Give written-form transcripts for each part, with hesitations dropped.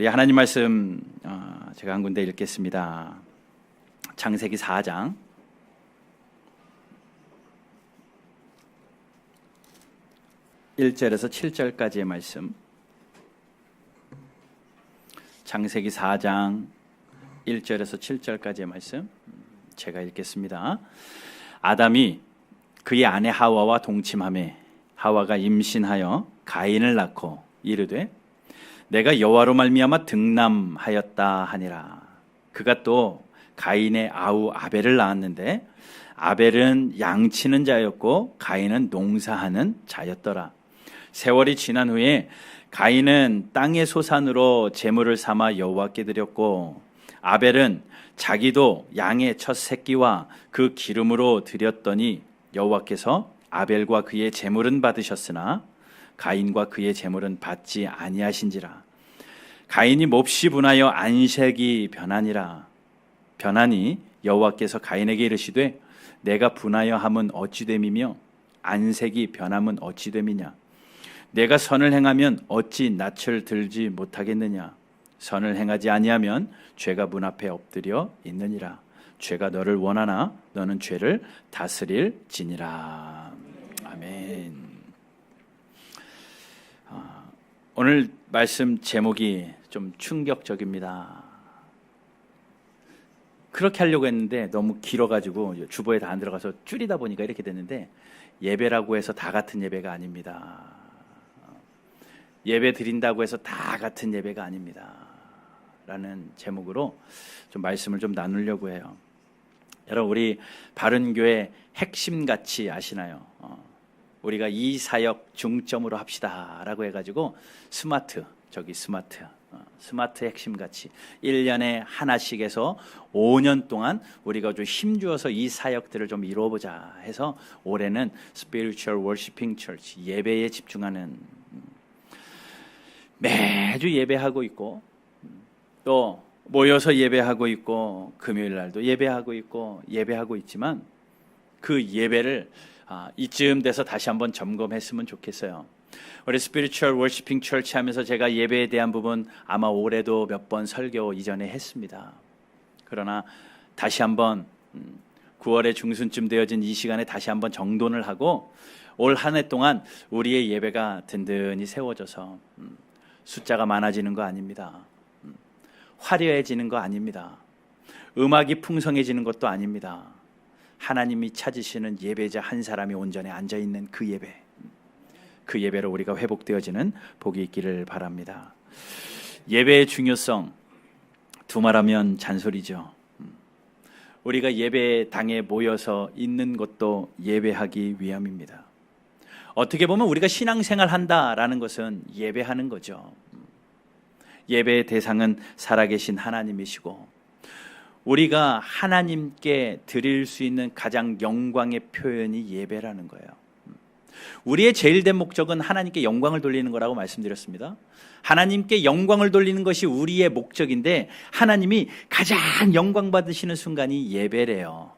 우리 하나님 말씀 제가 한 군데 읽겠습니다. 창세기 4장 1절에서 7절까지의 말씀. 창세기 4장 1절에서 7절까지의 말씀 제가 읽겠습니다. 아담이 그의 아내 하와와 동침하매 하와가 임신하여 가인을 낳고 이르되 내가 여호와로 말미암아 등남하였다 하니라. 그가 또 가인의 아우 아벨을 낳았는데 아벨은 양치는 자였고 가인은 농사하는 자였더라. 세월이 지난 후에 가인은 땅의 소산으로 제물을 삼아 여호와께 드렸고 아벨은 자기도 양의 첫 새끼와 그 기름으로 드렸더니 여호와께서 아벨과 그의 제물은 받으셨으나 가인과 그의 제물은 받지 아니하신지라. 가인이 몹시 분하여 안색이 변하니 여호와께서 가인에게 이르시되 내가 분하여 함은 어찌 됨이며 안색이 변함은 어찌 됨이냐. 내가 선을 행하면 어찌 낯을 들지 못하겠느냐. 선을 행하지 아니하면 죄가 문 앞에 엎드려 있느니라. 죄가 너를 원하나 너는 죄를 다스릴지니라. 아멘. 오늘 말씀 제목이 좀 충격적입니다. 그렇게 하려고 했는데 너무 길어가지고 주보에 다 안 들어가서 줄이다 보니까 이렇게 됐는데, 예배라고 해서 다 같은 예배가 아닙니다. 예배 드린다고 해서 다 같은 예배가 아닙니다 라는 제목으로 좀 말씀을 좀 나누려고 해요. 여러분, 우리 바른교회 핵심가치 아시나요? 우리가 이 사역 중점으로 합시다 라고 해가지고 스마트 핵심가치 1년에 하나씩 해서 5년 동안 우리가 좀 힘주어서 이 사역들을 좀 이루어보자 해서 올해는 Spiritual Worshiping Church, 예배에 집중하는, 매주 예배하고 있고 또 모여서 예배하고 있고 금요일 날도 예배하고 있고 예배하고 있지만 그 예배를 이쯤 돼서 다시 한번 점검했으면 좋겠어요. 우리 Spiritual Worshiping Church 하면서 제가 예배에 대한 부분 아마 올해도 몇 번 설교 이전에 했습니다. 그러나 다시 한번 9월의 중순쯤 되어진 이 시간에 다시 한번 정돈을 하고 올 한 해 동안 우리의 예배가 든든히 세워져서 숫자가 많아지는 거 아닙니다. 화려해지는 거 아닙니다. 음악이 풍성해지는 것도 아닙니다. 하나님이 찾으시는 예배자 한 사람이 온전히 앉아있는 그 예배, 그 예배로 우리가 회복되어지는 복이 있기를 바랍니다. 예배의 중요성, 두말하면 잔소리죠. 우리가 예배당에 모여서 있는 것도 예배하기 위함입니다. 어떻게 보면 우리가 신앙생활 한다라는 것은 예배하는 거죠. 예배의 대상은 살아계신 하나님이시고 우리가 하나님께 드릴 수 있는 가장 영광의 표현이 예배라는 거예요. 우리의 제일 된 목적은 하나님께 영광을 돌리는 거라고 말씀드렸습니다. 하나님께 영광을 돌리는 것이 우리의 목적인데 하나님이 가장 영광 받으시는 순간이 예배래요.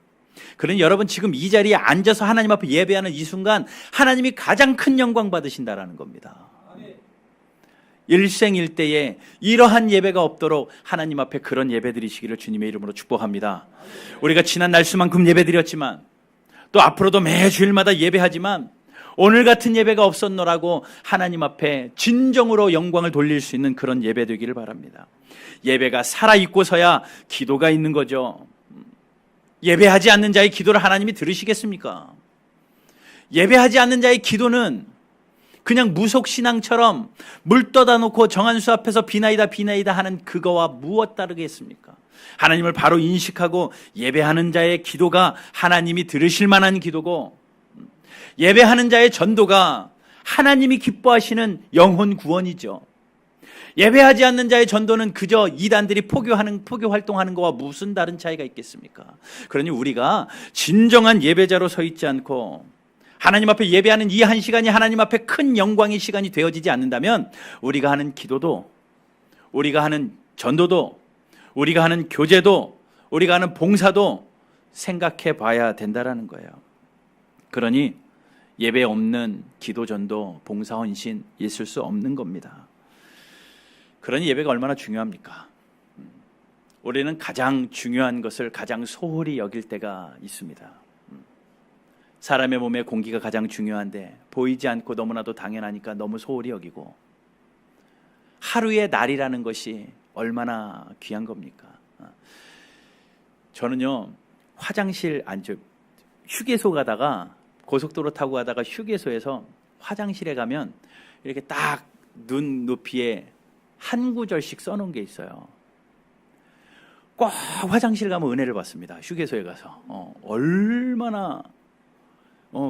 그러니 여러분, 지금 이 자리에 앉아서 하나님 앞에 예배하는 이 순간 하나님이 가장 큰 영광 받으신다라는 겁니다. 일생일대에 이러한 예배가 없도록 하나님 앞에 그런 예배 드리시기를 주님의 이름으로 축복합니다. 우리가 지난 날수만큼 예배 드렸지만 또 앞으로도 매 주일마다 예배하지만 오늘 같은 예배가 없었노라고 하나님 앞에 진정으로 영광을 돌릴 수 있는 그런 예배 되기를 바랍니다. 예배가 살아있고서야 기도가 있는 거죠. 예배하지 않는 자의 기도를 하나님이 들으시겠습니까? 예배하지 않는 자의 기도는 그냥 무속신앙처럼 물 떠다 놓고 정한수 앞에서 비나이다 하는 그거와 무엇 다르겠습니까? 하나님을 바로 인식하고 예배하는 자의 기도가 하나님이 들으실 만한 기도고, 예배하는 자의 전도가 하나님이 기뻐하시는 영혼 구원이죠. 예배하지 않는 자의 전도는 그저 이단들이 포교 활동하는 것과 무슨 다른 차이가 있겠습니까? 그러니 우리가 진정한 예배자로 서 있지 않고 하나님 앞에 예배하는 이 한 시간이 하나님 앞에 큰 영광의 시간이 되어지지 않는다면 우리가 하는 기도도, 우리가 하는 전도도, 우리가 하는 교제도, 우리가 하는 봉사도 생각해 봐야 된다라는 거예요. 그러니 예배 없는 기도, 전도, 봉사, 헌신 있을 수 없는 겁니다. 그런 예배가 얼마나 중요합니까? 우리는 가장 중요한 것을 가장 소홀히 여길 때가 있습니다. 사람의 몸에 공기가 가장 중요한데 보이지 않고 너무나도 당연하니까 너무 소홀히 여기고, 하루의 날이라는 것이 얼마나 귀한 겁니까? 저는요, 화장실 휴게소 가다가, 고속도로 타고 가다가 휴게소에서 화장실에 가면 이렇게 딱 눈 높이에 한 구절씩 써놓은 게 있어요. 꼭 화장실 가면 은혜를 받습니다. 휴게소에 가서. 얼마나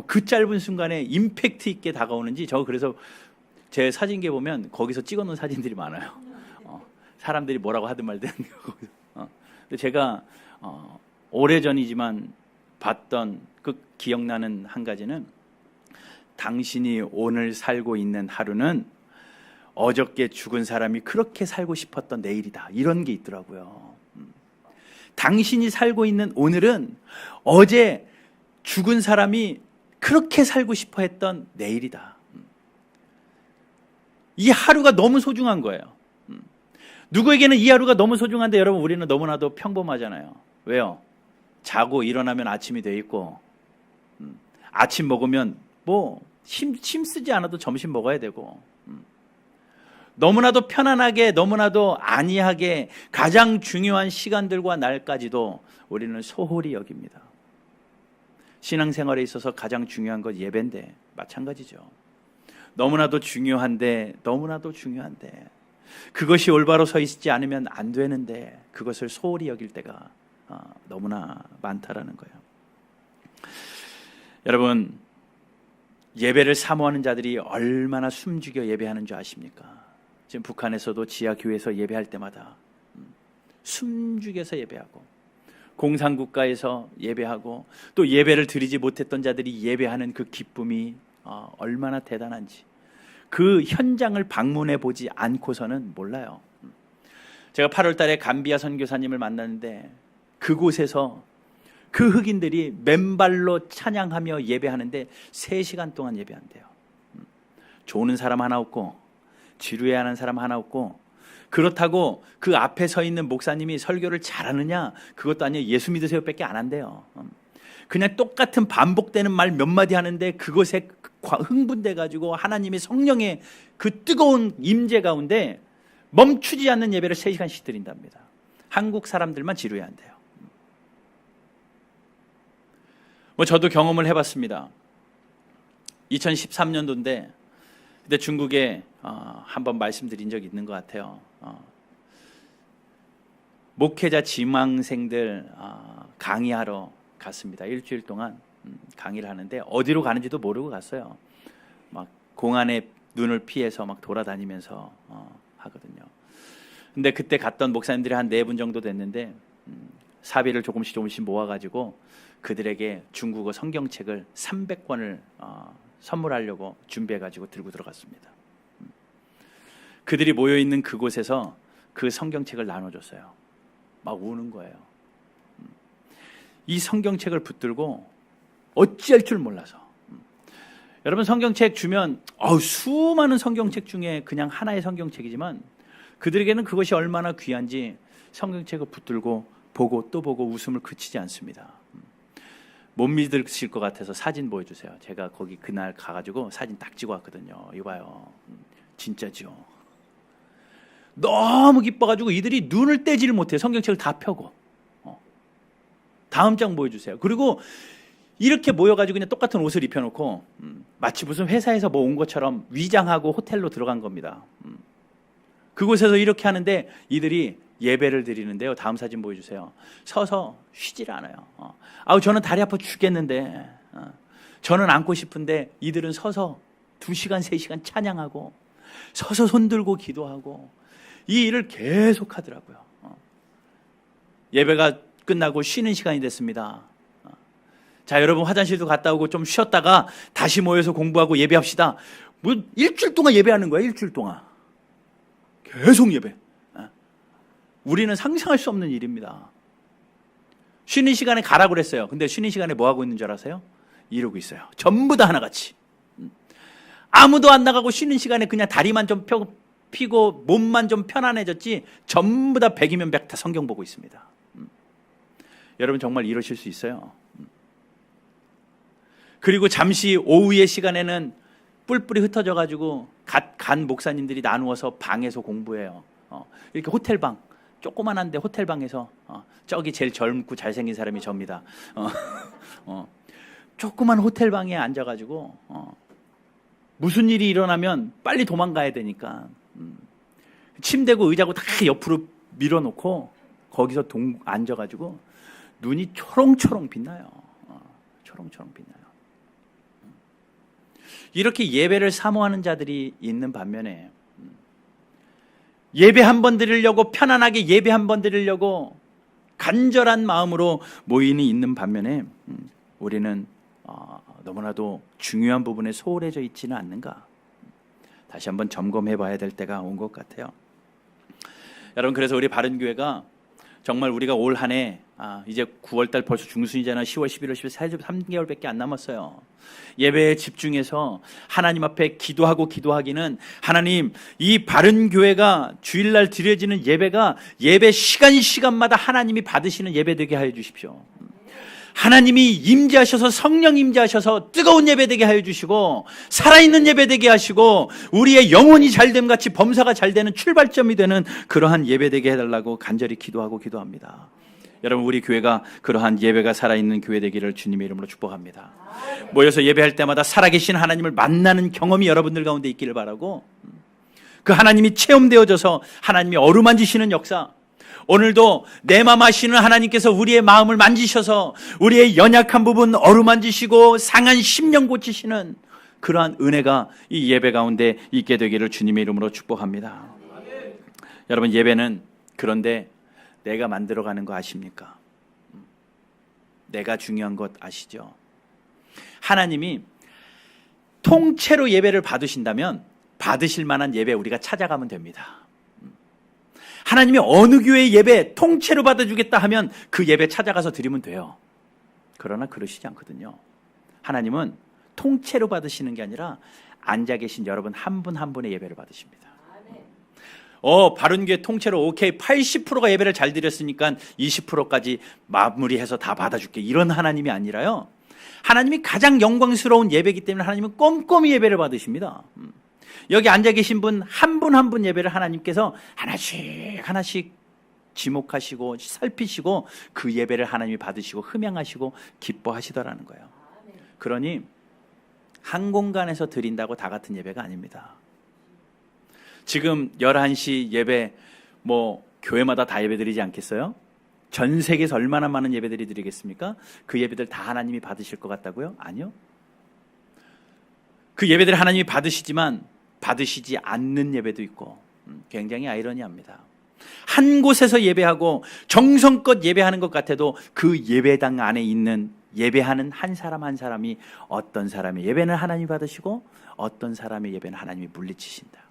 그 짧은 순간에 임팩트 있게 다가오는지. 저 그래서 제 사진기에 보면 거기서 찍어놓은 사진들이 많아요. 사람들이 뭐라고 하든 말든. 근데 제가 오래전이지만 봤던 그 기억나는 한 가지는, 당신이 오늘 살고 있는 하루는 어저께 죽은 사람이 그렇게 살고 싶었던 내일이다, 이런 게 있더라고요. 당신이 살고 있는 오늘은 어제 죽은 사람이 그렇게 살고 싶어 했던 내일이다. 이 하루가 너무 소중한 거예요. 누구에게는 이 하루가 너무 소중한데, 여러분, 우리는 너무나도 평범하잖아요. 왜요? 자고 일어나면 아침이 돼 있고, 아침 먹으면 뭐 힘쓰지 않아도 점심 먹어야 되고, 너무나도 편안하게, 너무나도 안이하게 가장 중요한 시간들과 날까지도 우리는 소홀히 여깁니다. 신앙생활에 있어서 가장 중요한 것 예배인데 마찬가지죠. 너무나도 중요한데 그것이 올바로 서 있지 않으면 안 되는데 그것을 소홀히 여길 때가 너무나 많다라는 거예요. 여러분, 예배를 사모하는 자들이 얼마나 숨죽여 예배하는 줄 아십니까? 지금 북한에서도 지하교회에서 예배할 때마다 숨죽여서 예배하고, 공산국가에서 예배하고, 또 예배를 드리지 못했던 자들이 예배하는 그 기쁨이 얼마나 대단한지 그 현장을 방문해 보지 않고서는 몰라요. 제가 8월 달에 감비아 선교사님을 만났는데, 그곳에서 그 흑인들이 맨발로 찬양하며 예배하는데 3시간 동안 예배한대요. 조는 사람 하나 없고, 지루해하는 사람 하나 없고, 그렇다고 그 앞에 서 있는 목사님이 설교를 잘하느냐, 그것도 아니에요. 예수 믿으세요 밖에 안 한대요. 그냥 똑같은 반복되는 말 몇 마디 하는데 그것에 흥분돼 가지고 하나님의 성령의 그 뜨거운 임재 가운데 멈추지 않는 예배를 3시간씩 드린답니다. 한국 사람들만 지루해한대요. 뭐 저도 경험을 해봤습니다. 2013년도인데 그때 중국에 한번 말씀드린 적이 있는 것 같아요. 목회자 지망생들 강의하러 갔습니다. 일주일 동안 강의를 하는데 어디로 가는지도 모르고 갔어요. 막 공안에 눈을 피해서 막 돌아다니면서 하거든요. 근데 그때 갔던 목사님들이 한 4분 정도 됐는데 사비를 조금씩 모아가지고 그들에게 중국어 성경책을 300권을 선물하려고 준비해가지고 들고 들어갔습니다. 그들이 모여있는 그곳에서 그 성경책을 나눠줬어요. 막 우는 거예요. 이 성경책을 붙들고 어찌할 줄 몰라서. 여러분, 성경책 주면 수많은 성경책 중에 그냥 하나의 성경책이지만 그들에게는 그것이 얼마나 귀한지 성경책을 붙들고 보고 또 보고 웃음을 그치지 않습니다. 못 믿으실 것 같아서 사진 보여주세요. 제가 거기 그날 가가지고 사진 딱 찍어 왔거든요. 이봐요, 진짜죠. 너무 기뻐가지고 이들이 눈을 떼지를 못해요. 성경책을 다 펴고. 다음 장 보여주세요. 그리고 이렇게 모여가지고 그냥 똑같은 옷을 입혀놓고 마치 무슨 회사에서 뭐 온 것처럼 위장하고 호텔로 들어간 겁니다. 그곳에서 이렇게 하는데 이들이 예배를 드리는데요. 다음 사진 보여주세요. 서서 쉬질 않아요. 저는 다리 아파 죽겠는데, 저는 앉고 싶은데 이들은 서서 2시간, 3시간 찬양하고 서서 손 들고 기도하고 이 일을 계속 하더라고요. 예배가 끝나고 쉬는 시간이 됐습니다. 자, 여러분 화장실도 갔다 오고 좀 쉬었다가 다시 모여서 공부하고 예배합시다. 뭐 일주일 동안 예배하는 거야. 일주일 동안 계속 예배. 우리는 상상할 수 없는 일입니다. 쉬는 시간에 가라고 그랬어요. 근데 쉬는 시간에 뭐 하고 있는 줄 아세요? 이러고 있어요. 전부 다 하나같이. 아무도 안 나가고 쉬는 시간에 그냥 다리만 좀 펴고 피고 몸만 좀 편안해졌지 전부 다 100이면 100 다 성경 보고 있습니다. 여러분 정말 이러실 수 있어요. 그리고 잠시 오후의 시간에는 뿔뿔이 흩어져 가지고 간 목사님들이 나누어서 방에서 공부해요. 이렇게 호텔방, 조그만한데 호텔방에서 저기 제일 젊고 잘생긴 사람이 접니다. 조그만 호텔방에 앉아가지고 무슨 일이 일어나면 빨리 도망가야 되니까 침대고 의자고 다 옆으로 밀어놓고 거기서 앉아가지고 눈이 초롱초롱 빛나요. 초롱초롱 빛나요. 이렇게 예배를 사모하는 자들이 있는 반면에 예배 한 번 드리려고 편안하게 예배 한 번 드리려고 간절한 마음으로 모인이 있는 반면에 우리는 너무나도 중요한 부분에 소홀해져 있지는 않는가, 다시 한번 점검해 봐야 될 때가 온 것 같아요. 여러분, 그래서 우리 바른교회가 정말 우리가 올 한 해 이제 9월달 벌써 중순이잖아요. 10월, 11월, 12월 3개월밖에 안 남았어요. 예배에 집중해서 하나님 앞에 기도하기는, 하나님, 이 바른교회가 주일날 드려지는 예배가 예배 시간마다 하나님이 받으시는 예배 되게 하여 주십시오. 하나님이 임재하셔서, 성령 임재하셔서 뜨거운 예배 되게 하여 주시고, 살아있는 예배 되게 하시고, 우리의 영혼이 잘됨 같이 범사가 잘 되는 출발점이 되는 그러한 예배 되게 해달라고 간절히 기도합니다. 여러분, 우리 교회가 그러한 예배가 살아있는 교회 되기를 주님의 이름으로 축복합니다. 모여서 예배할 때마다 살아계신 하나님을 만나는 경험이 여러분들 가운데 있기를 바라고, 그 하나님이 체험되어져서 하나님이 어루만지시는 역사, 오늘도 내 맘 아시는 하나님께서 우리의 마음을 만지셔서 우리의 연약한 부분 어루만지시고 상한 심령 고치시는 그러한 은혜가 이 예배 가운데 있게 되기를 주님의 이름으로 축복합니다. 여러분, 예배는 그런데 내가 만들어가는 거 아십니까? 내가 중요한 것 아시죠? 하나님이 통째로 예배를 받으신다면 받으실 만한 예배 우리가 찾아가면 됩니다. 하나님이 어느 교회의 예배 통째로 받아주겠다 하면 그 예배 찾아가서 드리면 돼요. 그러나 그러시지 않거든요. 하나님은 통째로 받으시는 게 아니라 앉아 계신 여러분 한 분 한 분의 예배를 받으십니다. 바른교회 통째로 오케이 80%가 예배를 잘 드렸으니까 20%까지 마무리해서 다 받아줄게, 이런 하나님이 아니라요, 하나님이 가장 영광스러운 예배이기 때문에 하나님은 꼼꼼히 예배를 받으십니다. 여기 앉아 계신 분 한 분 한 분 예배를 하나님께서 하나씩 지목하시고 살피시고 그 예배를 하나님이 받으시고 흠양하시고 기뻐하시더라는 거예요. 그러니 한 공간에서 드린다고 다 같은 예배가 아닙니다. 지금 11시 예배 교회마다 다 예배 드리지 않겠어요? 전 세계에서 얼마나 많은 예배들이 드리겠습니까? 그 예배들 다 하나님이 받으실 것 같다고요? 아니요. 그 예배들 하나님이 받으시지만 받으시지 않는 예배도 있고, 굉장히 아이러니합니다. 한 곳에서 예배하고 정성껏 예배하는 것 같아도 그 예배당 안에 있는 예배하는 한 사람 한 사람이 어떤 사람의 예배는 하나님이 받으시고 어떤 사람의 예배는 하나님이 물리치신다.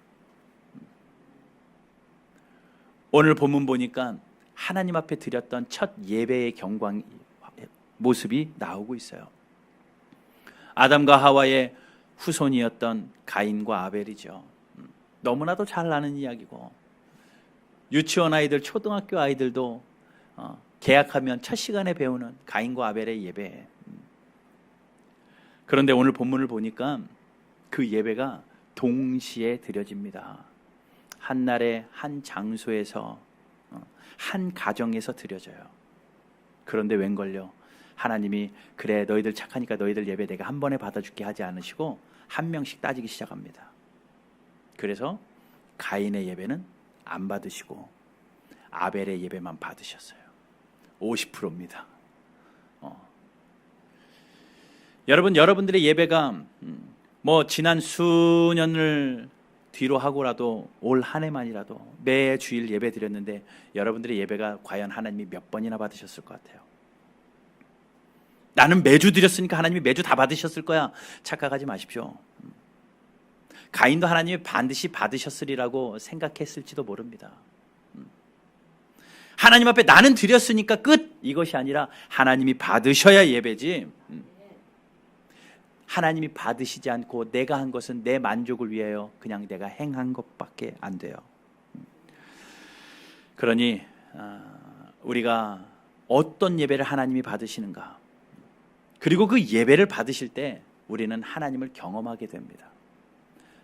오늘 본문 보니까 하나님 앞에 드렸던 첫 예배의 경광 모습이 나오고 있어요. 아담과 하와의 후손이었던 가인과 아벨이죠. 너무나도 잘 아는 이야기고, 유치원 아이들, 초등학교 아이들도 개학하면 첫 시간에 배우는 가인과 아벨의 예배. 그런데 오늘 본문을 보니까 그 예배가 동시에 드려집니다. 한 날에 한 장소에서 한 가정에서 드려져요. 그런데 웬걸요, 하나님이 그래 너희들 착하니까 너희들 예배 내가 한 번에 받아줄게 하지 않으시고 한 명씩 따지기 시작합니다. 그래서 가인의 예배는 안 받으시고 아벨의 예배만 받으셨어요. 50%입니다. 여러분들의 예배가 지난 수년을 뒤로 하고라도 올 한 해만이라도 매 주일 예배 드렸는데 여러분들의 예배가 과연 하나님이 몇 번이나 받으셨을 것 같아요? 나는 매주 드렸으니까 하나님이 매주 다 받으셨을 거야, 착각하지 마십시오. 가인도 하나님이 반드시 받으셨으리라고 생각했을지도 모릅니다. 하나님 앞에 나는 드렸으니까 끝, 이것이 아니라 하나님이 받으셔야 예배지, 하나님이 받으시지 않고 내가 한 것은 내 만족을 위하여 그냥 내가 행한 것밖에 안 돼요. 그러니 우리가 어떤 예배를 하나님이 받으시는가, 그리고 그 예배를 받으실 때 우리는 하나님을 경험하게 됩니다.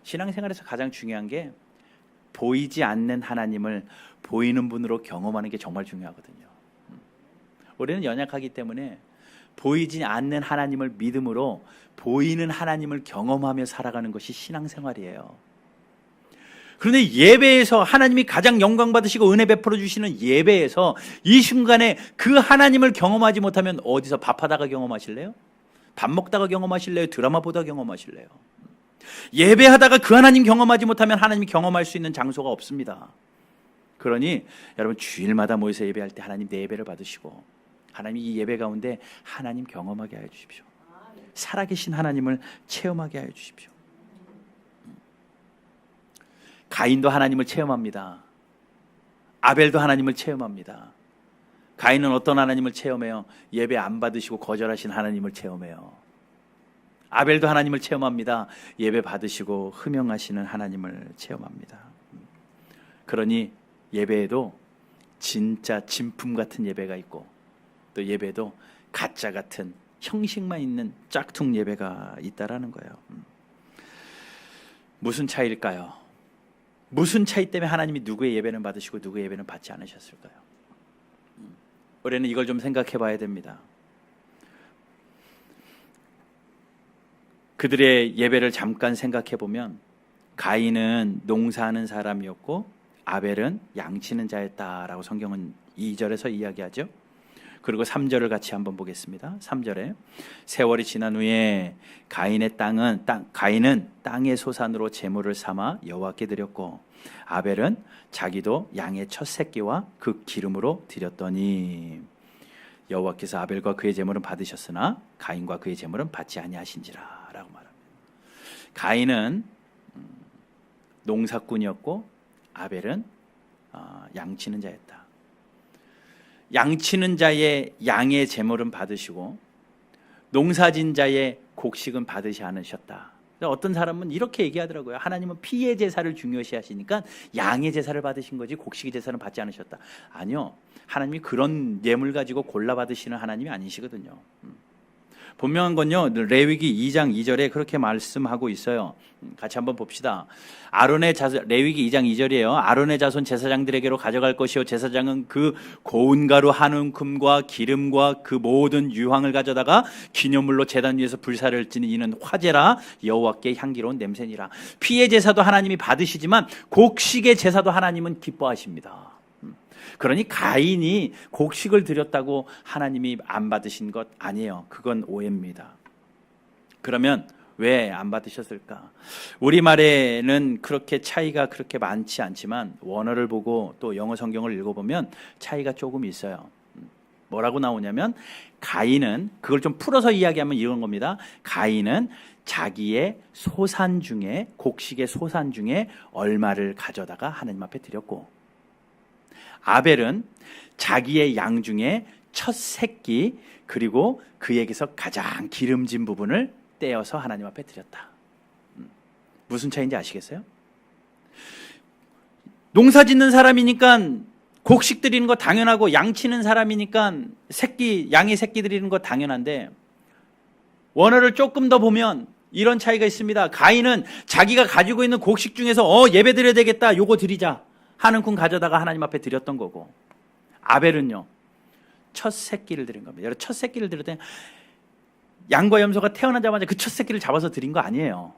신앙생활에서 가장 중요한 게 보이지 않는 하나님을 보이는 분으로 경험하는 게 정말 중요하거든요. 우리는 연약하기 때문에 보이지 않는 하나님을 믿음으로 보이는 하나님을 경험하며 살아가는 것이 신앙생활이에요. 그런데 예배에서 하나님이 가장 영광 받으시고 은혜 베풀어 주시는 예배에서 이 순간에 그 하나님을 경험하지 못하면 어디서 밥하다가 경험하실래요? 밥 먹다가 경험하실래요? 드라마 보다가 경험하실래요? 예배하다가 그 하나님 경험하지 못하면 하나님이 경험할 수 있는 장소가 없습니다. 그러니 여러분 주일마다 모여서 예배할 때 하나님 내 예배를 받으시고 하나님 이 예배 가운데 하나님 경험하게 하여 주십시오. 살아계신 하나님을 체험하게 하여 주십시오. 가인도 하나님을 체험합니다. 아벨도 하나님을 체험합니다. 가인은 어떤 하나님을 체험해요? 예배 안 받으시고 거절하신 하나님을 체험해요. 아벨도 하나님을 체험합니다. 예배 받으시고 흠영하시는 하나님을 체험합니다. 그러니 예배에도 진짜 진품 같은 예배가 있고 또 예배도 가짜 같은 형식만 있는 짝퉁 예배가 있다라는 거예요. 무슨 차이일까요? 무슨 차이 때문에 하나님이 누구의 예배는 받으시고 누구의 예배는 받지 않으셨을까요? 우리는 이걸 좀 생각해 봐야 됩니다. 그들의 예배를 잠깐 생각해 보면 가인은 농사하는 사람이었고 아벨은 양치는 자였다라고 성경은 2절에서 이야기하죠. 그리고 3절을 같이 한번 보겠습니다. 3절에 세월이 지난 후에 가인은 땅의 소산으로 제물을 삼아 여호와께 드렸고 아벨은 자기도 양의 첫 새끼와 그 기름으로 드렸더니 여호와께서 아벨과 그의 제물은 받으셨으나 가인과 그의 제물은 받지 아니하신지라 라고 말합니다. 가인은 농사꾼이었고 아벨은 양치는 자였다. 양치는 자의 양의 제물은 받으시고 농사진 자의 곡식은 받으시 않으셨다. 어떤 사람은 이렇게 얘기하더라고요. 하나님은 피의 제사를 중요시 하시니까 양의 제사를 받으신 거지 곡식의 제사는 받지 않으셨다. 아니요, 하나님이 그런 예물 가지고 골라 받으시는 하나님이 아니시거든요. 분명한 건요, 레위기 2장 2절에 그렇게 말씀하고 있어요. 같이 한번 봅시다. 아론의 자손, 레위기 2장 2절이에요. 아론의 자손 제사장들에게로 가져갈 것이요 제사장은 그 고운 가루 한 움큼과 기름과 그 모든 유황을 가져다가 기념물로 제단 위에서 불사를 지는 이는 화제라 여호와께 향기로운 냄새니라. 피의 제사도 하나님이 받으시지만 곡식의 제사도 하나님은 기뻐하십니다. 그러니 가인이 곡식을 드렸다고 하나님이 안 받으신 것 아니에요. 그건 오해입니다. 그러면 왜 안 받으셨을까? 우리말에는 그렇게 차이가 그렇게 많지 않지만 원어를 보고 또 영어 성경을 읽어보면 차이가 조금 있어요. 뭐라고 나오냐면 가인은, 그걸 좀 풀어서 이야기하면 이런 겁니다. 가인은 자기의 소산 중에, 곡식의 소산 중에 얼마를 가져다가 하나님 앞에 드렸고, 아벨은 자기의 양 중에 첫 새끼 그리고 그에게서 가장 기름진 부분을 떼어서 하나님 앞에 드렸다. 무슨 차이인지 아시겠어요? 농사 짓는 사람이니까 곡식 드리는 거 당연하고 양치는 사람이니까 양의 새끼 드리는 거 당연한데 원어를 조금 더 보면 이런 차이가 있습니다. 가인은 자기가 가지고 있는 곡식 중에서 예배 드려야 되겠다, 요거 드리자 하는 군 가져다가 하나님 앞에 드렸던 거고, 아벨은요 첫 새끼를 드린 겁니다. 여러분, 첫 새끼를 드릴 때 양과 염소가 태어나자마자 그 첫 새끼를 잡아서 드린 거 아니에요.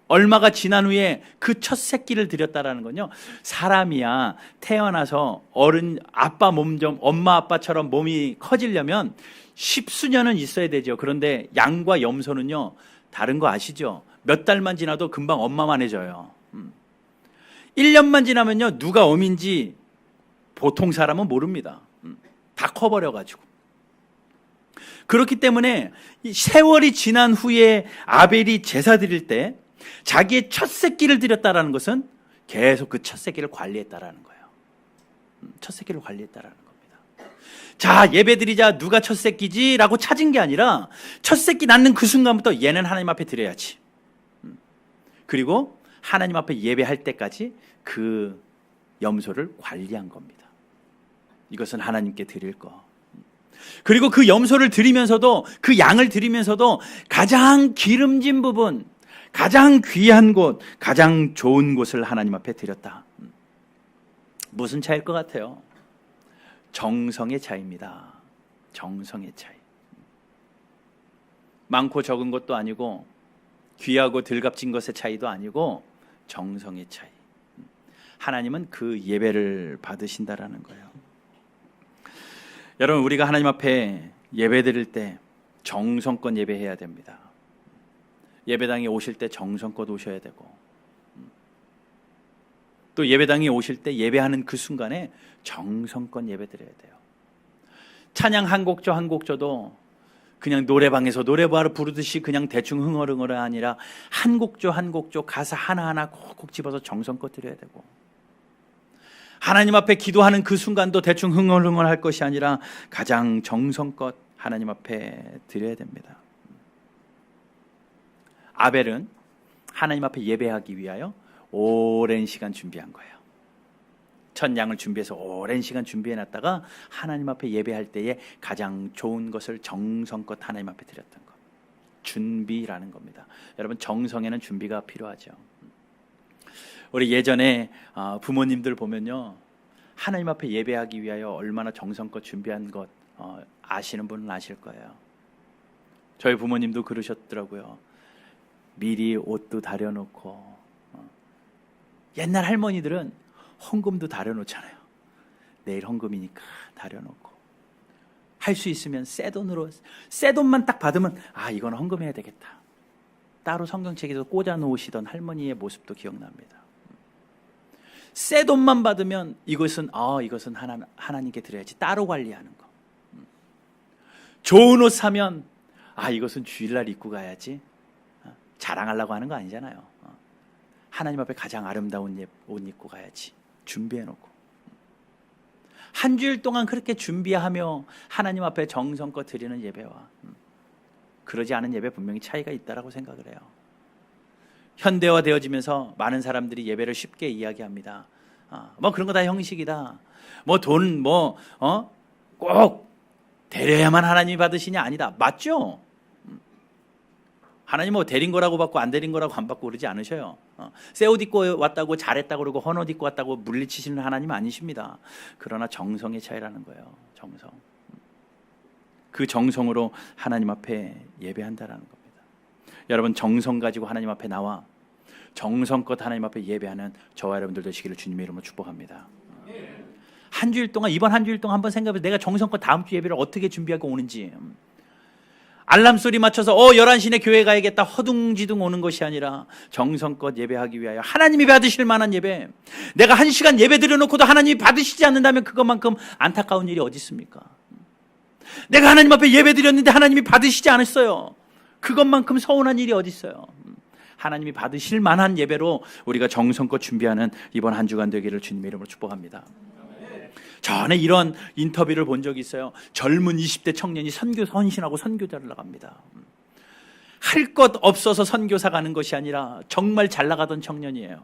얼마가 지난 후에 그 첫 새끼를 드렸다라는 건요, 사람이야 태어나서 엄마 아빠처럼 몸이 커지려면 십수년은 있어야 되죠. 그런데 양과 염소는요 다른 거 아시죠? 몇 달만 지나도 금방 엄마만해져요. 1년만 지나면요 누가 어민지 보통 사람은 모릅니다. 다 커버려가지고. 그렇기 때문에 세월이 지난 후에 아벨이 제사 드릴 때 자기의 첫 새끼를 드렸다라는 것은 계속 그 첫 새끼를 관리했다라는 거예요. 첫 새끼를 관리했다라는 겁니다. 자, 예배드리자, 누가 첫 새끼지? 라고 찾은 게 아니라 첫 새끼 낳는 그 순간부터 얘는 하나님 앞에 드려야지. 그리고 하나님 앞에 예배할 때까지 그 염소를 관리한 겁니다. 이것은 하나님께 드릴 거. 그리고 그 염소를 드리면서도, 그 양을 드리면서도 가장 기름진 부분, 가장 귀한 곳, 가장 좋은 곳을 하나님 앞에 드렸다. 무슨 차이일 것 같아요? 정성의 차이입니다. 정성의 차이. 많고 적은 것도 아니고 귀하고 덜값진 것의 차이도 아니고 정성의 차이. 하나님은 그 예배를 받으신다라는 거예요. 여러분, 우리가 하나님 앞에 예배드릴 때 정성껏 예배해야 됩니다. 예배당에 오실 때 정성껏 오셔야 되고, 또 예배당에 오실 때 예배하는 그 순간에 정성껏 예배드려야 돼요. 찬양 한 곡조 한 곡조도 그냥 노래방에서 노래바로 부르듯이 그냥 대충 흥얼흥얼이 아니라 한 곡조 한 곡조 가사 하나하나 콕콕 집어서 정성껏 드려야 되고, 하나님 앞에 기도하는 그 순간도 대충 흥얼흥얼 할 것이 아니라 가장 정성껏 하나님 앞에 드려야 됩니다. 아벨은 하나님 앞에 예배하기 위하여 오랜 시간 준비한 거예요. 첫 양을 준비해서 오랜 시간 준비해놨다가 하나님 앞에 예배할 때에 가장 좋은 것을 정성껏 하나님 앞에 드렸던 것. 준비라는 겁니다. 여러분, 정성에는 준비가 필요하죠. 우리 예전에 부모님들 보면요, 하나님 앞에 예배하기 위하여 얼마나 정성껏 준비한 것 아시는 분은 아실 거예요. 저희 부모님도 그러셨더라고요. 미리 옷도 다려놓고, 옛날 할머니들은 헌금도 다려놓잖아요. 내일 헌금이니까 다려놓고, 할 수 있으면 새 돈만 딱 받으면 이건 헌금해야 되겠다. 따로 성경책에서 꽂아 놓으시던 할머니의 모습도 기억납니다. 새 돈만 받으면 이것은 하나님께 드려야지, 따로 관리하는 거. 좋은 옷 사면 이것은 주일날 입고 가야지, 자랑하려고 하는 거 아니잖아요. 하나님 앞에 가장 아름다운 옷 입고 가야지, 준비해놓고. 한 주일 동안 그렇게 준비하며 하나님 앞에 정성껏 드리는 예배와 그러지 않은 예배, 분명히 차이가 있다라고 생각을 해요. 현대화되어지면서 많은 사람들이 예배를 쉽게 이야기합니다. 뭐 그런 거 다 형식이다. 뭐 돈 꼭 데려야만 하나님이 받으시냐? 아니다. 맞죠? 하나님 뭐 데린 거라고 받고 안 데린 거라고 안 받고 그러지 않으셔요. 새 옷 입고 왔다고 잘했다고 그러고 헌 옷 입고 왔다고 물리치시는 하나님 아니십니다. 그러나 정성의 차이라는 거예요. 정성. 그 정성으로 하나님 앞에 예배한다라는 겁니다. 여러분, 정성 가지고 하나님 앞에 나와 정성껏 하나님 앞에 예배하는 저와 여러분들 되시기를 주님의 이름으로 축복합니다. 한 주일 동안, 이번 한 주일 동안 한번 생각해보세요. 내가 정성껏 다음 주 예배를 어떻게 준비하고 오는지. 알람 소리 맞춰서 11시에 교회 가야겠다 허둥지둥 오는 것이 아니라 정성껏 예배하기 위하여 하나님이 받으실 만한 예배. 내가 1시간 예배 드려놓고도 하나님이 받으시지 않는다면 그것만큼 안타까운 일이 어디 있습니까? 내가 하나님 앞에 예배 드렸는데 하나님이 받으시지 않았어요. 그것만큼 서운한 일이 어디 있어요? 하나님이 받으실 만한 예배로 우리가 정성껏 준비하는 이번 한 주간 되기를 주님의 이름으로 축복합니다. 전에 이런 인터뷰를 본 적이 있어요. 젊은 20대 청년이 헌신하고 선교자를 나갑니다. 할 것 없어서 선교사 가는 것이 아니라 정말 잘 나가던 청년이에요.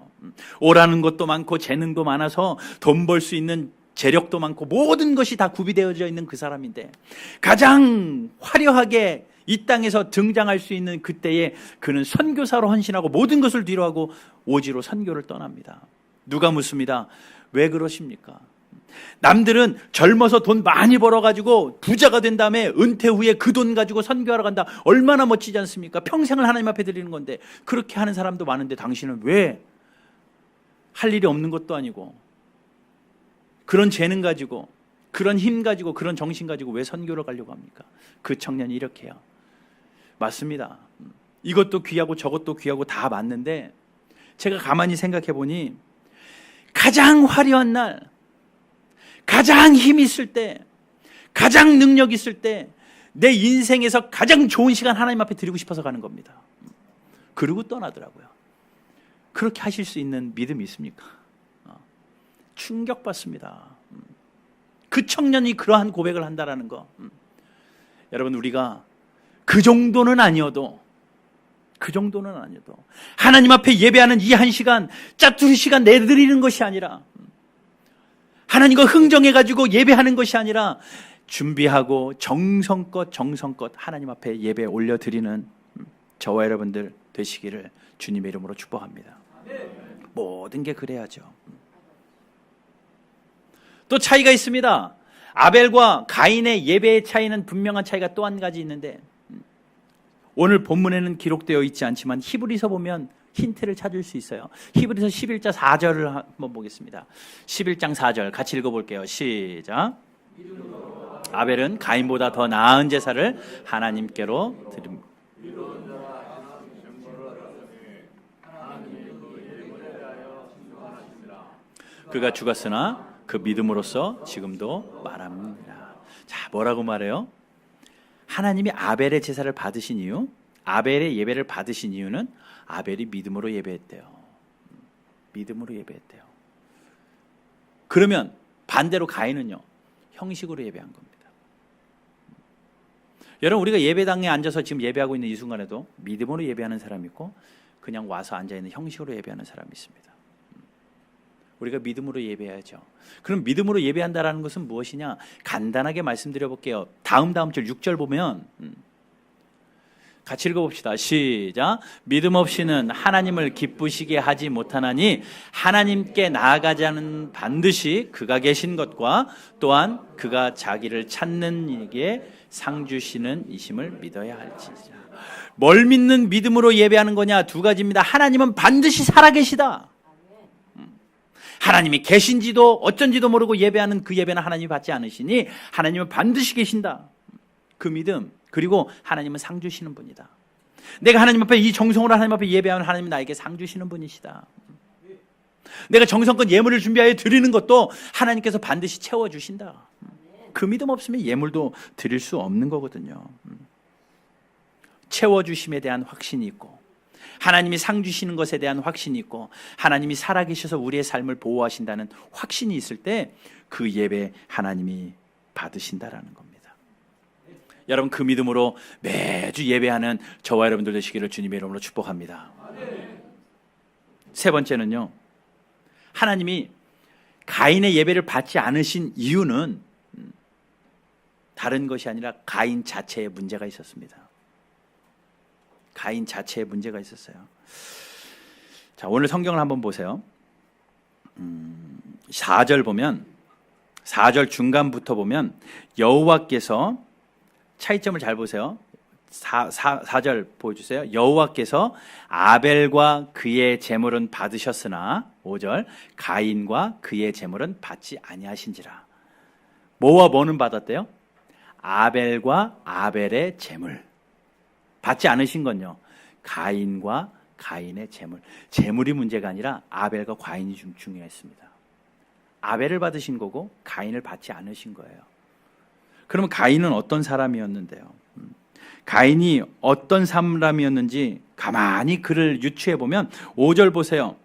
오라는 것도 많고 재능도 많아서 돈 벌 수 있는 재력도 많고 모든 것이 다 구비되어져 있는 그 사람인데, 가장 화려하게 이 땅에서 등장할 수 있는 그때에 그는 선교사로 헌신하고 모든 것을 뒤로하고 오지로 선교를 떠납니다. 누가 묻습니다. 왜 그러십니까? 남들은 젊어서 돈 많이 벌어가지고 부자가 된 다음에 은퇴 후에 그 돈 가지고 선교하러 간다. 얼마나 멋지지 않습니까? 평생을 하나님 앞에 드리는 건데, 그렇게 하는 사람도 많은데 당신은 왜 할 일이 없는 것도 아니고 그런 재능 가지고 그런 힘 가지고 그런 정신 가지고 왜 선교를 가려고 합니까? 그 청년이 이렇게 해요. 맞습니다. 이것도 귀하고 저것도 귀하고 다 맞는데, 제가 가만히 생각해 보니 가장 화려한 날, 가장 힘 있을 때, 가장 능력 있을 때 내 인생에서 가장 좋은 시간 하나님 앞에 드리고 싶어서 가는 겁니다. 그러고 떠나더라고요. 그렇게 하실 수 있는 믿음이 있습니까? 충격받습니다. 그 청년이 그러한 고백을 한다라는 거. 여러분, 우리가 그 정도는 아니어도 하나님 앞에 예배하는 이 한 시간, 짜투리 시간 내드리는 것이 아니라, 하나님과 흥정해가지고 예배하는 것이 아니라 준비하고 정성껏 하나님 앞에 예배 올려드리는 저와 여러분들 되시기를 주님의 이름으로 축복합니다. 모든 게 그래야죠. 또 차이가 있습니다. 아벨과 가인의 예배의 차이는 분명한 차이가 또 한 가지 있는데, 오늘 본문에는 기록되어 있지 않지만 히브리서 보면 힌트를 찾을 수 있어요. 히브리서 11장 4절을 한번 보겠습니다. 11장 4절 같이 읽어볼게요. 시작. 아벨은 가인보다 더 나은 제사를 하나님께로 드립니다. 그가 죽었으나 그 믿음으로써 지금도 말합니다. 자, 뭐라고 말해요? 하나님이 아벨의 제사를 받으신 이유, 아벨의 예배를 받으신 이유는 아벨이 믿음으로 예배했대요. 믿음으로 예배했대요. 그러면 반대로 가인은요, 형식으로 예배한 겁니다. 여러분, 우리가 예배당에 앉아서 지금 예배하고 있는 이 순간에도 믿음으로 예배하는 사람이 있고 그냥 와서 앉아있는 형식으로 예배하는 사람이 있습니다. 우리가 믿음으로 예배해야죠. 그럼 믿음으로 예배한다라는 것은 무엇이냐? 간단하게 말씀드려 볼게요. 다음 절 6절 보면 같이 읽어봅시다. 시작. 믿음 없이는 하나님을 기쁘시게 하지 못하나니 하나님께 나아가자는 반드시 그가 계신 것과 또한 그가 자기를 찾는 이에게 상 주시는 이심을 믿어야 할지니라. 뭘 믿는 믿음으로 예배하는 거냐? 두 가지입니다. 하나님은 반드시 살아계시다. 하나님이 계신지도 어쩐지도 모르고 예배하는 그 예배는 하나님이 받지 않으시니 하나님은 반드시 계신다. 그 믿음, 그리고 하나님은 상 주시는 분이다. 내가 하나님 앞에 이 정성으로 하나님 앞에 예배하면 하나님은 나에게 상 주시는 분이시다. 내가 정성껏 예물을 준비하여 드리는 것도 하나님께서 반드시 채워주신다. 그 믿음 없으면 예물도 드릴 수 없는 거거든요. 채워주심에 대한 확신이 있고 하나님이 상 주시는 것에 대한 확신이 있고 하나님이 살아계셔서 우리의 삶을 보호하신다는 확신이 있을 때 그 예배 하나님이 받으신다라는 겁니다. 여러분, 그 믿음으로 매주 예배하는 저와 여러분들 되시기를 주님의 이름으로 축복합니다. 세 번째는요, 하나님이 가인의 예배를 받지 않으신 이유는 다른 것이 아니라 가인 자체에 문제가 있었습니다. 가인 자체에 문제가 있었어요. 자, 오늘 성경을 한번 보세요. 4절 보면, 4절 중간부터 보면 여호와께서, 차이점을 잘 보세요. 4절 보여주세요. 여호와께서 아벨과 그의 제물은 받으셨으나 5절 가인과 그의 제물은 받지 아니하신지라. 뭐와 뭐는 받았대요? 아벨과 아벨의 제물. 받지 않으신 건요, 가인과 가인의 제물. 제물이 문제가 아니라 아벨과 가인이 좀 중요했습니다. 아벨을 받으신 거고 가인을 받지 않으신 거예요. 그러면 가인은 어떤 사람이었는데요? 가인이 어떤 사람이었는지 가만히 그를 유추해 보면 5절 보세요.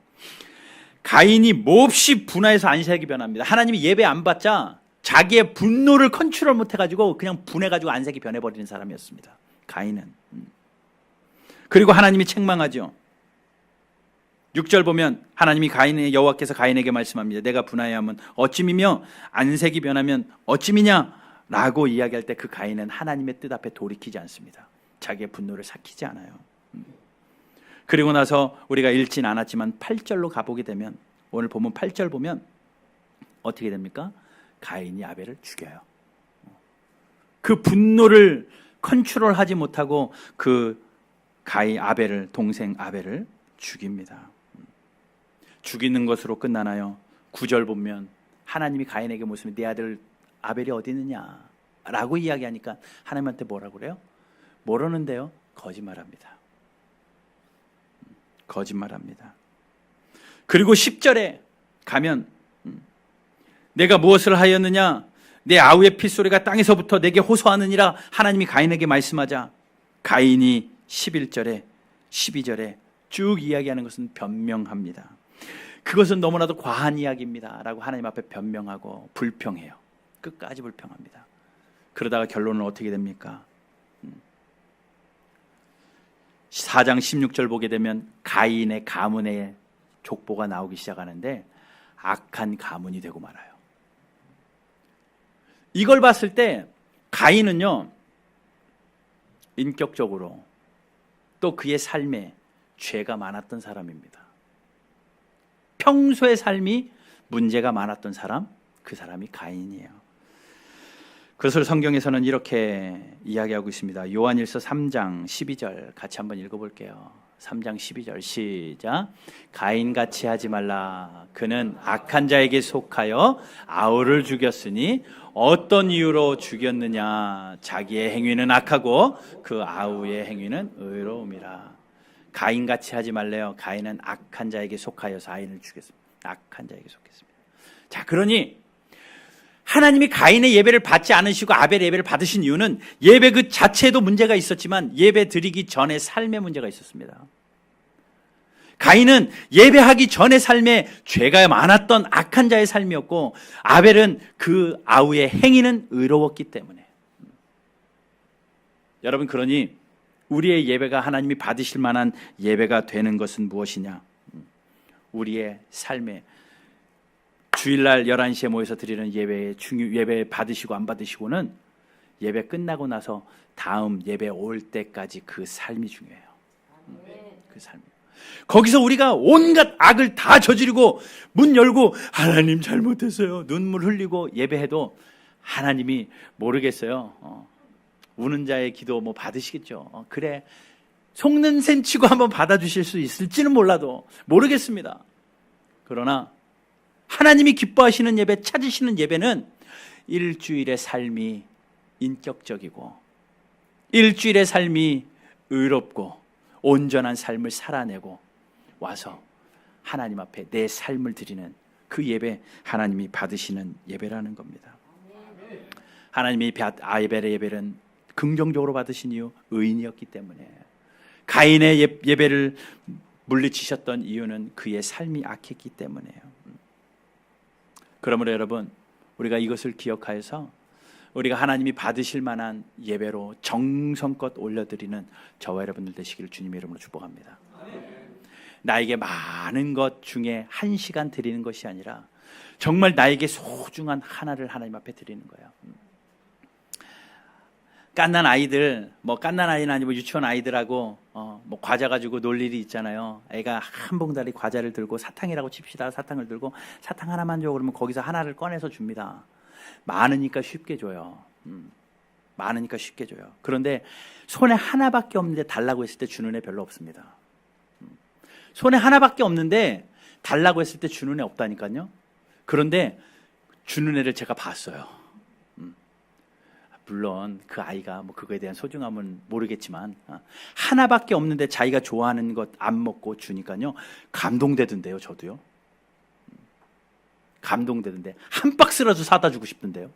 가인이 몹시 분하여서 안색이 변합니다. 하나님이 예배 안 받자 자기의 분노를 컨트롤 못해가지고 그냥 분해가지고 안색이 변해버리는 사람이었습니다. 가인은. 그리고 하나님이 책망하죠. 6절 보면 하나님이 여호와께서 가인에게 말씀합니다. 내가 분하여하면 어찌미며 안색이 변하면 어찌미냐 라고 이야기할 때 그 가인은 하나님의 뜻 앞에 돌이키지 않습니다. 자기의 분노를 삭히지 않아요. 그리고 나서 우리가 읽진 않았지만 8절로 가보게 되면, 오늘 보면 8절 보면 어떻게 됩니까? 가인이 아벨을 죽여요. 그 분노를 컨트롤하지 못하고 그 아벨을, 동생 아벨을 죽입니다. 죽이는 것으로 끝나나요? 9절 보면 하나님이 가인에게 묻습니다. 네 아들 아벨이 어디 있느냐 라고 이야기하니까 하나님한테 뭐라고 그래요? 모르는데요? 거짓말합니다. 거짓말합니다. 그리고 10절에 가면 내가 무엇을 하였느냐? 내 아우의 핏소리가 땅에서부터 내게 호소하느니라 하나님이 가인에게 말씀하자 가인이 11절에 12절에 쭉 이야기하는 것은 변명합니다. 그것은 너무나도 과한 이야기입니다 라고 하나님 앞에 변명하고 불평해요. 끝까지 불평합니다. 그러다가 결론은 어떻게 됩니까? 4장 16절 보게 되면 가인의 가문의 족보가 나오기 시작하는데 악한 가문이 되고 말아요. 이걸 봤을 때 가인은요, 인격적으로 또 그의 삶에 죄가 많았던 사람입니다. 평소의 삶이 문제가 많았던 사람, 그 사람이 가인이에요. 그것을 성경에서는 이렇게 이야기하고 있습니다. 요한일서 3장 12절 같이 한번 읽어볼게요. 3장 12절 시작. 가인같이 하지 말라. 그는 악한 자에게 속하여 아우를 죽였으니 어떤 이유로 죽였느냐. 자기의 행위는 악하고 그 아우의 행위는 의로움이라. 가인같이 하지 말래요. 가인은 악한 자에게 속하여서 아인을 죽였습니다. 악한 자에게 속했습니다. 자, 그러니 하나님이 가인의 예배를 받지 않으시고 아벨의 예배를 받으신 이유는 예배 그 자체에도 문제가 있었지만 예배 드리기 전에 삶에 문제가 있었습니다. 가인은 예배하기 전의 삶에 죄가 많았던 악한 자의 삶이었고, 아벨은 그 아우의 행위는 의로웠기 때문에. 여러분, 그러니 우리의 예배가 하나님이 받으실 만한 예배가 되는 것은 무엇이냐? 우리의 삶에 주일날 11시에 모여서 드리는 예배 받으시고 안 받으시고는 예배 끝나고 나서 다음 예배 올 때까지 그 삶이 중요해요. 그 삶이. 거기서 우리가 온갖 악을 다 저지르고 문 열고 하나님 잘못했어요, 눈물 흘리고 예배해도 하나님이 모르겠어요. 우는 자의 기도 뭐 받으시겠죠. 그래, 속는 셈 치고 한번 받아주실 수 있을지는 몰라도 모르겠습니다. 그러나 하나님이 기뻐하시는 예배, 찾으시는 예배는 일주일의 삶이 인격적이고 일주일의 삶이 의롭고 온전한 삶을 살아내고 와서 하나님 앞에 내 삶을 드리는 그 예배, 하나님이 받으시는 예배라는 겁니다. 하나님이 아벨의 예배는 긍정적으로 받으신 이유, 의인이었기 때문에. 가인의 예배를 물리치셨던 이유는 그의 삶이 악했기 때문에요. 그러므로 여러분, 우리가 이것을 기억하여서 우리가 하나님이 받으실 만한 예배로 정성껏 올려드리는 저와 여러분들 되시기를 주님의 이름으로 축복합니다. 나에게 많은 것 중에 한 시간 드리는 것이 아니라 정말 나에게 소중한 하나를 하나님 앞에 드리는 거예요. 갓난 아이들, 갓난 아이는 아니고 유치원 아이들하고 과자 가지고 놀 일이 있잖아요. 애가 한 봉다리 과자를 들고, 사탕이라고 칩시다. 사탕을 들고 사탕 하나만 줘 그러면 거기서 하나를 꺼내서 줍니다. 많으니까 쉽게 줘요. 많으니까 쉽게 줘요. 그런데 손에 하나밖에 없는데 달라고 했을 때 주는 애 별로 없습니다. 손에 하나밖에 없는데 달라고 했을 때 주는 애 없다니까요. 그런데 주는 애를 제가 봤어요. 물론 그 아이가 그거에 대한 소중함은 모르겠지만 하나밖에 없는데 자기가 좋아하는 것 안 먹고 주니까요, 감동되던데요. 저도요. 감동되던데 한 박스라도 사다 주고 싶던데요.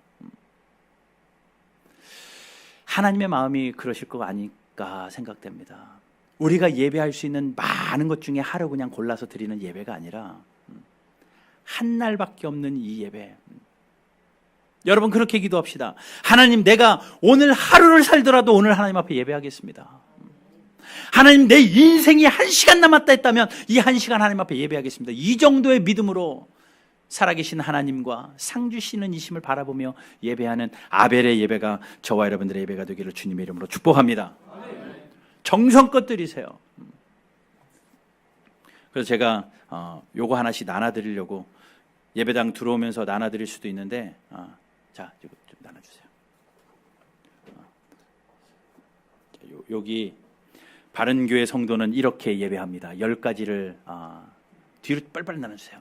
하나님의 마음이 그러실 거 아닐까 생각됩니다. 우리가 예배할 수 있는 많은 것 중에 하루 그냥 골라서 드리는 예배가 아니라 한 날밖에 없는 이 예배, 여러분 그렇게 기도합시다. 하나님, 내가 오늘 하루를 살더라도 오늘 하나님 앞에 예배하겠습니다. 하나님, 내 인생이 1시간 남았다 했다면 이 1시간 하나님 앞에 예배하겠습니다. 이 정도의 믿음으로 살아계신 하나님과 상 주시는 이심을 바라보며 예배하는 아벨의 예배가 저와 여러분들의 예배가 되기를 주님의 이름으로 축복합니다. 정성껏 드리세요. 그래서 제가 요거 하나씩 나눠드리려고, 예배당 들어오면서 나눠드릴 수도 있는데, 자, 이거 좀 나눠주세요. 여기 바른교회 성도는 이렇게 예배합니다. 10가지를 뒤로 빨리빨리 나눠주세요.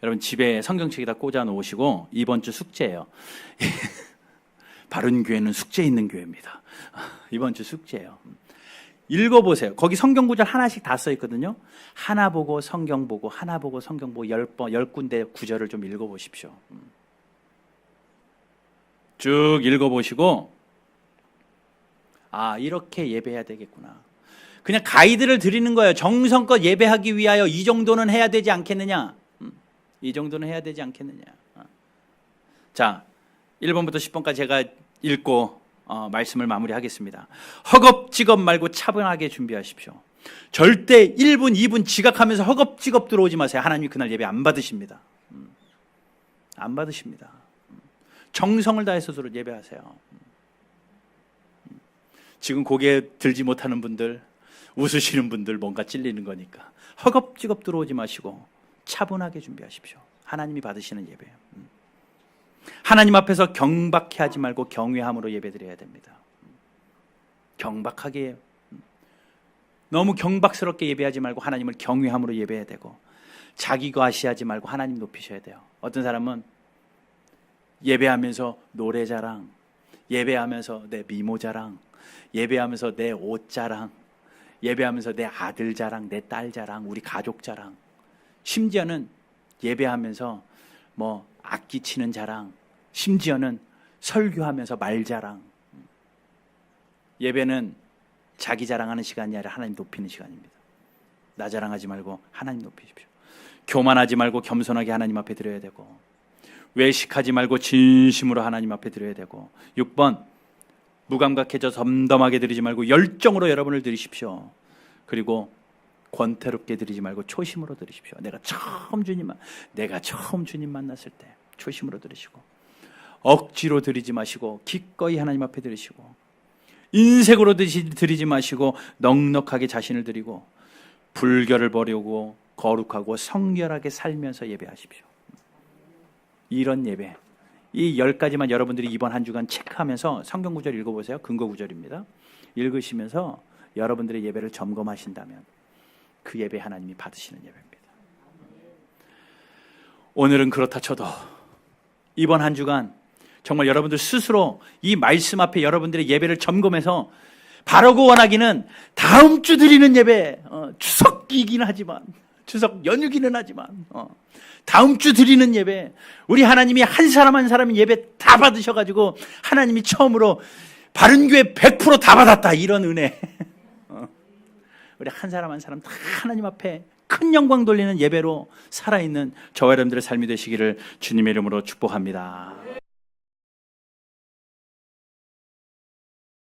여러분 집에 성경책에다 꽂아 놓으시고, 이번 주 숙제예요. 바른교회는 숙제 있는 교회입니다. 이번 주 숙제예요. 읽어보세요. 거기 성경 구절 하나씩 다 써 있거든요. 하나 보고 성경 보고, 하나 보고 성경 보고 10군데 구절을 좀 읽어보십시오. 쭉 읽어보시고, 이렇게 예배해야 되겠구나. 그냥 가이드를 드리는 거예요. 정성껏 예배하기 위하여 이 정도는 해야 되지 않겠느냐. 이 정도는 해야 되지 않겠느냐. 자, 1번부터 10번까지 제가 읽고 말씀을 마무리하겠습니다. 허겁지겁 말고 차분하게 준비하십시오. 절대 1분, 2분 지각하면서 허겁지겁 들어오지 마세요. 하나님이 그날 예배 안 받으십니다. 안 받으십니다. 정성을 다해서 예배하세요. 지금 고개 들지 못하는 분들, 웃으시는 분들 뭔가 찔리는 거니까 허겁지겁 들어오지 마시고 차분하게 준비하십시오. 하나님이 받으시는 예배예요. 하나님 앞에서 경박해 하지 말고 경외함으로 예배드려야 됩니다. 경박하게, 너무 경박스럽게 예배하지 말고 하나님을 경외함으로 예배해야 되고, 자기 과시하지 말고 하나님 높이셔야 돼요. 어떤 사람은 예배하면서 노래 자랑, 예배하면서 내 미모 자랑, 예배하면서 내 옷 자랑, 예배하면서 내 아들 자랑, 내 딸 자랑, 우리 가족 자랑, 심지어는 예배하면서 뭐 악기 치는 자랑, 심지어는 설교하면서 말 자랑. 예배는 자기 자랑하는 시간이 아니라 하나님 높이는 시간입니다. 나 자랑하지 말고 하나님 높이십시오. 교만하지 말고 겸손하게 하나님 앞에 드려야 되고, 외식하지 말고 진심으로 하나님 앞에 드려야 되고, 6번 무감각해져 덤덤하게 드리지 말고 열정으로 여러분을 드리십시오. 그리고 권태롭게 드리지 말고 초심으로 드리십시오. 내가 처음 주님 만났을 때 초심으로 드리시고, 억지로 드리지 마시고 기꺼이 하나님 앞에 드리시고, 인색으로 드리지 마시고 넉넉하게 자신을 드리고, 불결을 버리고 거룩하고 성결하게 살면서 예배하십시오. 이런 예배, 이 10가지만 여러분들이 이번 한 주간 체크하면서 성경 구절 읽어보세요. 근거 구절입니다. 읽으시면서 여러분들의 예배를 점검하신다면 그 예배 하나님이 받으시는 예배입니다. 오늘은 그렇다 쳐도 이번 한 주간 정말 여러분들 스스로 이 말씀 앞에 여러분들의 예배를 점검해서 바르고 원하기는 다음 주 드리는 예배, 추석이긴 하지만, 추석 연휴기는 하지만, 다음 주 드리는 예배, 우리 하나님이 한 사람 한 사람 예배 다 받으셔가지고 하나님이 처음으로 바른교회 100% 다 받았다, 이런 은혜. 우리 한 사람 한 사람 다 하나님 앞에 큰 영광 돌리는 예배로 살아있는 저와 여러분들의 삶이 되시기를 주님의 이름으로 축복합니다.